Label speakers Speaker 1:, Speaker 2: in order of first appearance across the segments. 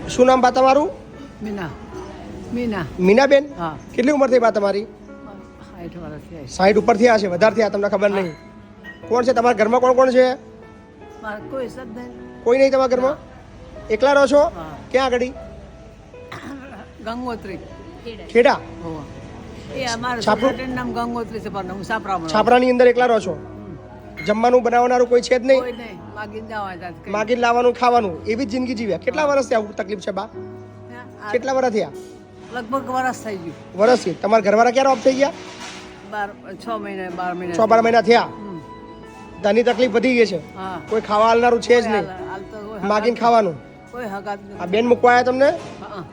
Speaker 1: શું નામ બા તમારું?
Speaker 2: મીના. મીના.
Speaker 1: મીનાબેન?
Speaker 2: હા.
Speaker 1: કેટલી ઉંમર થઈ બા તમારી?
Speaker 2: 60 વર્ષ
Speaker 1: 60 ઉપર થયા છે, વધારે થયા તમને ખબર નહીં. કોણ છે તમારા ઘરમાં? કોણ કોણ છે?
Speaker 2: મારે કોઈ સદ નહીં.
Speaker 1: કોઈ નહીં તમારા ઘરમાં? એકલા રહો છો?
Speaker 2: હા.
Speaker 1: ક્યાં આગળ?
Speaker 2: ગંગોત્રી.
Speaker 1: ખેડા?
Speaker 2: હોવા. એ અમારું
Speaker 1: છાપરું?
Speaker 2: સોસાયટીનું નામ ગંગોત્રી છે પણ હું સાપરામાં રહું.
Speaker 1: છાપરાની અંદર એકલા રહો છો? જમવાનું બનાવનારું કોઈ છે જ નહીં?
Speaker 2: કોઈ નહીં. માગીને જવા જાત કઈ.
Speaker 1: માગીને લાવવાનું, ખાવાનું, એવી જ જિંદગી જીવ્યા. કેટલા વર્ષથી આવું તકલીફ છે બા?
Speaker 2: આ
Speaker 1: કેટલા વર્ષ થયા?
Speaker 2: લગભગ વરસ થઈ ગયું.
Speaker 1: વર્ષથી. તમારા ઘરવાળા ક્યારે ઓફ થઈ ગયા?
Speaker 2: 6 મહિને 12 મહિને.
Speaker 1: 6-12 મહિના થયા.
Speaker 2: હમ.
Speaker 1: તાની તકલીફ વધી ગઈ છે.
Speaker 2: હા.
Speaker 1: કોઈ ખાવા હાલનારું છે જ નહીં.
Speaker 2: હાલ તો કોઈ
Speaker 1: માગીને ખાવાનું.
Speaker 2: કોઈ હગાત
Speaker 1: આ
Speaker 2: નથી.
Speaker 1: બેન મૂકવા આવ્યા તમને?
Speaker 2: હા.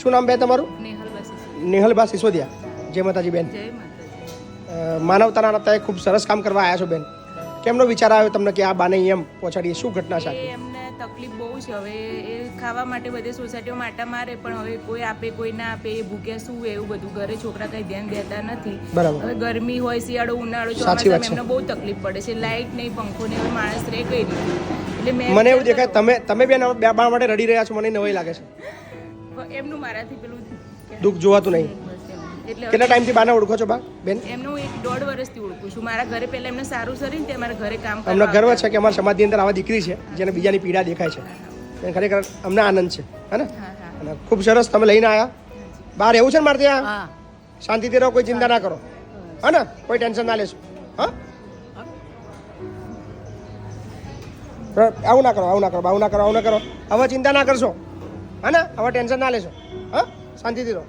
Speaker 1: શું નામ બે તમારું?
Speaker 3: નેહલ
Speaker 1: નેહલબા સિસોદિયા. જય માતાજી બેન.
Speaker 3: જય માતાજી.
Speaker 1: માનવતાના નાતે ખૂબ સરસ કામ કરવા આવ્યા છો બેન. કેમનો વિચાર આવ્યો તમને કે આ બાને એમ પહોંચાડીએ? શું ઘટના છે
Speaker 3: એ
Speaker 1: આખી?
Speaker 3: એમને તકલીફ બહુ છે. હવે એ ખાવા માટે બધે સોસાયટીઓ આટા મારે પણ હવે કોઈ આપે કોઈ ના આપે, એ ભૂખ્યા શું એવું બધું. ઘરે છોકરા કઈ ધ્યાન દેતા નથી.
Speaker 1: બરાબર.
Speaker 3: હવે ગરમી હોય, શિયાળો, ઉનાળો,
Speaker 1: સાચી વાત
Speaker 3: ચોમાસામાં
Speaker 1: છે.
Speaker 3: એમને બહુ તકલીફ પડે છે. લાઇટ નહીં, પંખો નહીં, હવે માણસ રહે કઈ રીતે? એટલે મેં
Speaker 1: મને એવું
Speaker 3: વિચાર
Speaker 1: દેખાય તમે બેન બે બા માટે રડી રહ્યા છો, મને નવાઈ લાગે છે.
Speaker 3: કર્યો. એમનું મારાથી પેલું
Speaker 1: દુઃખ જોવાતું નહીં.
Speaker 3: બસ એમ. એટલે હવે
Speaker 1: કેટલા ટાઈમથી બાને ઓળખો છો બા બેન?
Speaker 3: એમનું હું 1.5 વર્ષથી ઓળખું છું. મારા ઘરે પહેલા એમને સારું સરી ને તે મારા ઘરે કામ
Speaker 1: અમને
Speaker 3: કરવા
Speaker 1: ગર્વ
Speaker 3: આવતા.
Speaker 1: છે કે અમારા સમાજની અંદર આવા દીકરી છે જેને બીજાની પીડા દેખાય છે. અને ખરેખર અમને આનંદ છે, હે ને?
Speaker 3: હા હા
Speaker 1: અને ખૂબ સરસ તમે લઈને આવ્યા. બહાર એવું છે ને મારે ત્યાં?
Speaker 2: હા.
Speaker 1: શાંતિથી રહો, કોઈ ચિંતા ના કરો, હે ને? કોઈ ટેન્શન ના લેશો, હા? આવું ના કરો, આવું ના કરો, આવું ના કરો, આવું ના કરો. હવે ચિંતા ના કરશો, હે ને? હવે ટેન્શન ના લેશો, હા? શાંતિથી રહો.